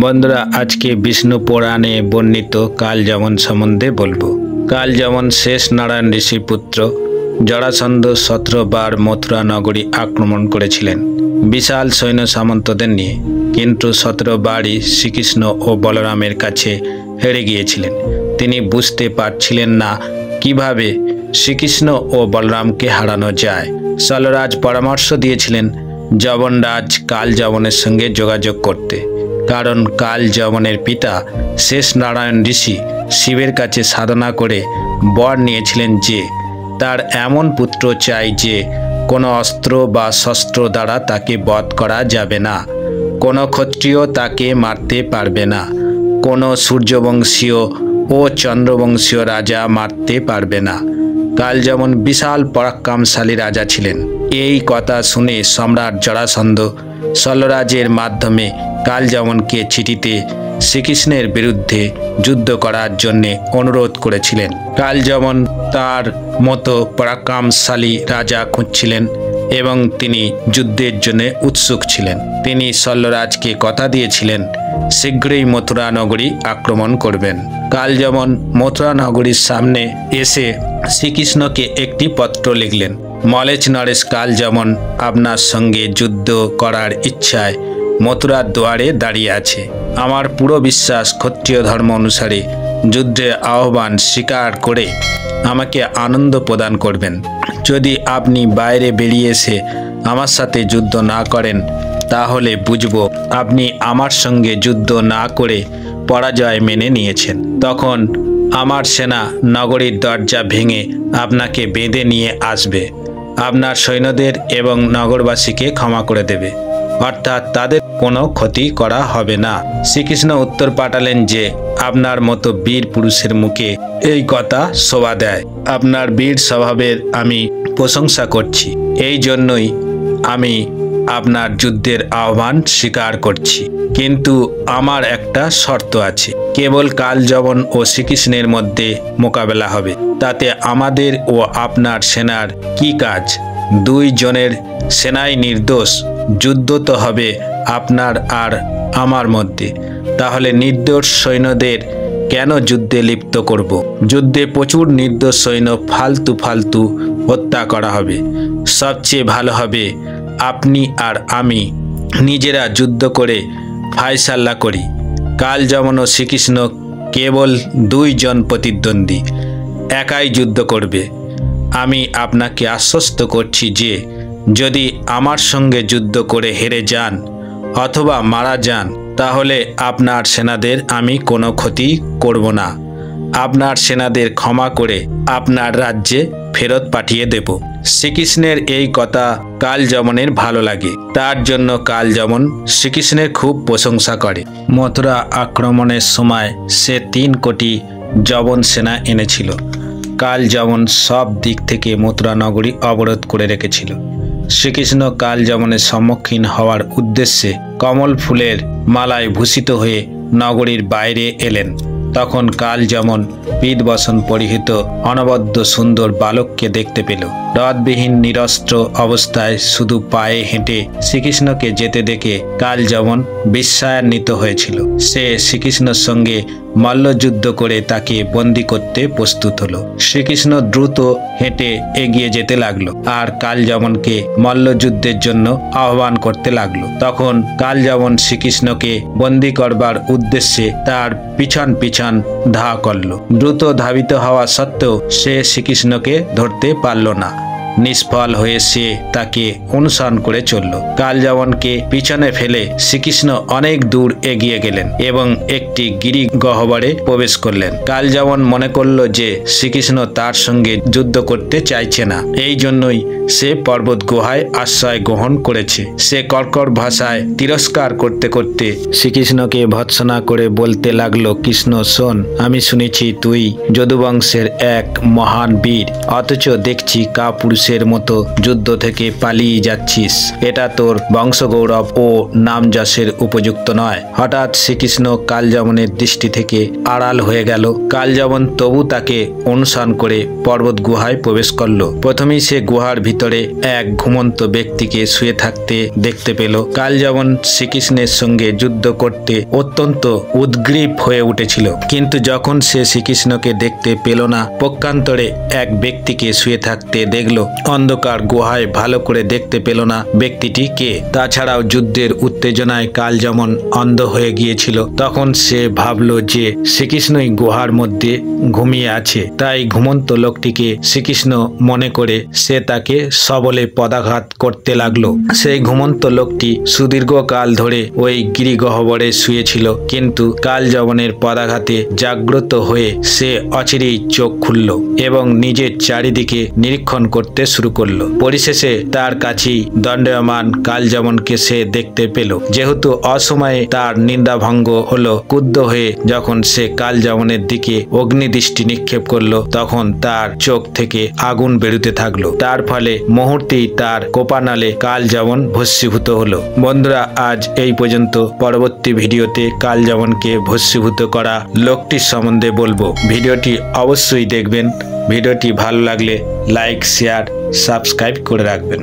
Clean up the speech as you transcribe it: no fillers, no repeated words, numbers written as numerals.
বন্ধুরা, আজকে বিষ্ণু পুরাণে বর্ণিত কালযামন সম্বন্ধে বলবো। কালযামন শেষ নারায়ণ ঋষির পুত্র। জরাসন্ধ 17 বার মথুরা নগরী আক্রমণ করেছিলেন বিশাল সৈন্য সামন্তদের নিয়ে, কিন্তু 17 বারই শ্রীকৃষ্ণ ও বলরামের কাছে হেরে গিয়েছিলেন। তিনি বুঝতে পারছিলেন না কিভাবে শ্রীকৃষ্ণ ও বলরামকে হারানো যায়। শল্যরাজ পরামর্শ দিয়েছিলেন যবনরাজ কালযামনের সঙ্গে যোগাযোগ করতে, কারণ কালযামনের পিতা শেষ নারায়ণ ঋষি শিবের কাছে সাধনা করে বর নিয়েছিলেন যে তার এমন পুত্র চাই যে কোনো অস্ত্র বা শস্ত্র দ্বারা তাকে বধ করা যাবে না, কোনো ক্ষত্রিয় তাকে মারতে পারবে না, কোনো সূর্যবংশীয় ও চন্দ্রবংশীয় রাজা মারতে পারবে না। কালযামন বিশাল পরাক্রমশালী রাজা ছিলেন। এই কথা শুনে সম্রাট জরাসন্ধ শল্যরাজের মাধ্যমে কালযামনকে চিঠিতে শ্রীকৃষ্ণের বিরুদ্ধে যুদ্ধ করার জন্য অনুরোধ করেছিলেন। কালযামন তার মতো পরাক্রমশালী রাজা খুঁজছিলেন এবং তিনি যুদ্ধের জন্য উৎসুক ছিলেন। তিনি শল্যরাজকে কথা দিয়েছিলেন শীঘ্রই মথুরা নগরী আক্রমণ করবেন। কালযামন মথুরা নগরীর সামনে এসে শ্রীকৃষ্ণকে একটি পত্র লিখলেন। মলেচ নরেশ কালযামন আপনার সঙ্গে যুদ্ধ করার ইচ্ছায় মথুরার দুয়ারে দাঁড়িয়ে আছে। আমার পুরো বিশ্বাস ক্ষত্রিয় ধর্ম অনুসারে যুদ্ধের আহ্বান স্বীকার করে আমাকে আনন্দ প্রদান করবেন। যদি আপনি বাইরে বেরিয়ে এসে আমার সাথে যুদ্ধ না করেন, তাহলে বুঝব আপনি আমার সঙ্গে যুদ্ধ না করে পরাজয় মেনে নিয়েছেন। তখন আমার সেনা নগরীর দরজা ভেঙে আপনাকে বেঁধে নিয়ে আসবে, আপনার সৈন্যদের এবং নগরবাসীকে ক্ষমা করে দেবে, অর্থাৎ তাদের কোনো ক্ষতি করা হবে না। শ্রীকৃষ্ণ উত্তর পাঠালেন যে আপনার মতো বীর পুরুষের মুখে এই কথা শোভা দেয়। আপনার বীর স্বভাবের আমি প্রশংসা করছি, এই জন্যই আমি আপনার যুদ্ধের আহ্বান স্বীকার করছি। কিন্তু আমার একটা শর্ত আছে, কেবল কালযামন ও শ্রীকৃষ্ণের মধ্যে মোকাবেলা হবে, তাতে আমাদের ও আপনার সেনার কি কাজ? 2 জনের সেনাই নির্দোষ। যুদ্ধ তো হবে আপনার আর আমার মধ্যে, তাহলে নির্দোষ সৈন্যদের কেন যুদ্ধে লিপ্ত করব? যুদ্ধে প্রচুর নির্দোষ সৈন্য ফালতু হত্যা করা হবে। সবচেয়ে ভালো হবে আপনি আর আমি নিজেরা যুদ্ধ করে ফায়সাল্লা করি। কালযামন ও শ্রীকৃষ্ণ কেবল 2 জন প্রতিদ্বন্দ্বী, একাই যুদ্ধ করবে। আমি আপনাকে আশ্বস্ত করছি যে যদি আমার সঙ্গে যুদ্ধ করে হেরে যান অথবা মারা যান, তাহলে আপনার সেনাদের আমি কোনো ক্ষতি করব না। আপনার সেনাদের ক্ষমা করে আপনার রাজ্যে ফেরত পাঠিয়ে দেব। শ্রীকৃষ্ণের এই কথা কালযামনের ভালো লাগে, তার জন্য কালযামন শ্রীকৃষ্ণের খুব প্রশংসা করে। মথুরা আক্রমণের সময় সে 3 কোটি যবন সেনা এনেছিল। কালযামন সব দিক থেকে মথুরা নগরী অবরোধ করে রেখেছিল। শ্রীকৃষ্ণ কালযামনের সম্মুখীন হওয়ার উদ্দেশ্যে কমল ফুলের মালায় ভূষিত হয়ে নগরীর বাইরে এলেন। তখন কালযামন পীতবসন পরিহিত অনবদ্য সুন্দর বালককে দেখতে পেল। রথবিহীন নিরস্ত্র অবস্থায় শুধু পায়ে হেঁটে শ্রীকৃষ্ণকে যেতে দেখে কালযামন বিস্ময়ান্বিত হয়েছিল। সে শ্রীকৃষ্ণের সঙ্গে মল্লযুদ্ধ করে তাকে বন্দী করতে প্রস্তুত হলো। শ্রীকৃষ্ণ দ্রুত হেঁটে এগিয়ে যেতে লাগলো আর কালযামনকে মল্লযুদ্ধের জন্য আহ্বান করতে লাগলো। তখন কালযামন শ্রীকৃষ্ণকে বন্দী করবার উদ্দেশ্যে তার পিছন পিছন ধা করল। দ্রুত ধাবিত হওয়া সত্ত্বেও সে শ্রীকৃষ্ণকে ধরতে পারল না। নিষ্ফল হয়ে সে তাকে অনুসরণ করে চলল। কালযামনকে পিছনে ফেলে শ্রীকৃষ্ণ অনেক দূর এগিয়ে গেলেন এবং একটি গিরি গহ্বরে প্রবেশ করলেন। কালযামন মনে করল যে শ্রীকৃষ্ণ তার সঙ্গে যুদ্ধ করতে চাইছে না, এই জন্যই সে পর্বত গুহায় আশ্রয় গ্রহণ করেছে। সে কর্কর ভাষায় তিরস্কার করতে করতে শ্রীকৃষ্ণকে ভৎসনা করে বলতে লাগলো, কৃষ্ণ শোন, আমি শুনেছি তুই যদুবংশের এক মহান বীর, অথচ দেখছি কাপুরুষের মানুষের মতো যুদ্ধ থেকে পালিয়ে যাচ্ছিস? এটা তোর বংশগৌরব ও নাম যশের উপযুক্ত নয়। হঠাৎ শ্রীকৃষ্ণ কালযামনের দৃষ্টি থেকে আড়াল হয়ে গেল। কালযামন তবু তাকে অনুসরণ করে পর্বত গুহায় প্রবেশ করলো। প্রথমেই সে গুহার ভিতরে এক ঘুমন্ত ব্যক্তিকে শুয়ে থাকতে দেখতে পেল। কালযামন শ্রীকৃষ্ণের সঙ্গে যুদ্ধ করতে অত্যন্ত উদ্গ্রীব হয়ে উঠেছিল, কিন্তু যখন সে শ্রীকৃষ্ণকে দেখতে পেল না, পক্ষান্তরে এক ব্যক্তিকে শুয়ে থাকতে দেখল। অন্ধকার গুহায় ভালো করে দেখতে পেল না ব্যক্তিটি কে। তাছাড়াও যুদ্ধের উত্তেজনায় কালযামন অন্ধ হয়ে গিয়েছিল। তখন সে ভাবল যে শ্রীকৃষ্ণই গুহার মধ্যে ঘুমিয়ে আছে, তাই ঘুমন্ত লোকটিকে শ্রীকৃষ্ণ মনে করে সে তাকে সবলে পদাঘাত করতে লাগলো। সেই ঘুমন্ত লোকটি সুদীর্ঘকাল ধরে ওই গিরিগহ্বরে শুয়েছিল, কিন্তু কালযামনের পদাঘাতে জাগ্রত হয়ে সে অচিরেই চোখ খুলল এবং নিজের চারিদিকে নিরীক্ষণ করতে শুরু করলো। পরিশেষে তার কাছেই দণ্ডায়মান কালযামনকে সে দেখতে পেল। যেহেতু অসময়ে তার নিন্দাভঙ্গ হলো, ক্রুদ্ধ হয়ে যখন সে কালযামনের দিকে অগ্নিদৃষ্টি নিক্ষেপ করলো, তখন তার চোখ থেকে আগুন বেরোতে থাকলো। তার ফলে মুহূর্তেই তার কোপানালে কালযামন ভস্মীভূত হলো। বন্ধুরা, আজ এই পর্যন্ত। পরবর্তী ভিডিওতে কালযামনকে ভস্মীভূত করা লোকটির সম্বন্ধে বলবো। ভিডিওটি অবশ্যই দেখবেন। ভিডিওটি ভালো লাগলে লাইক, শেয়ার, সাবস্ক্রাইব করে রাখবেন।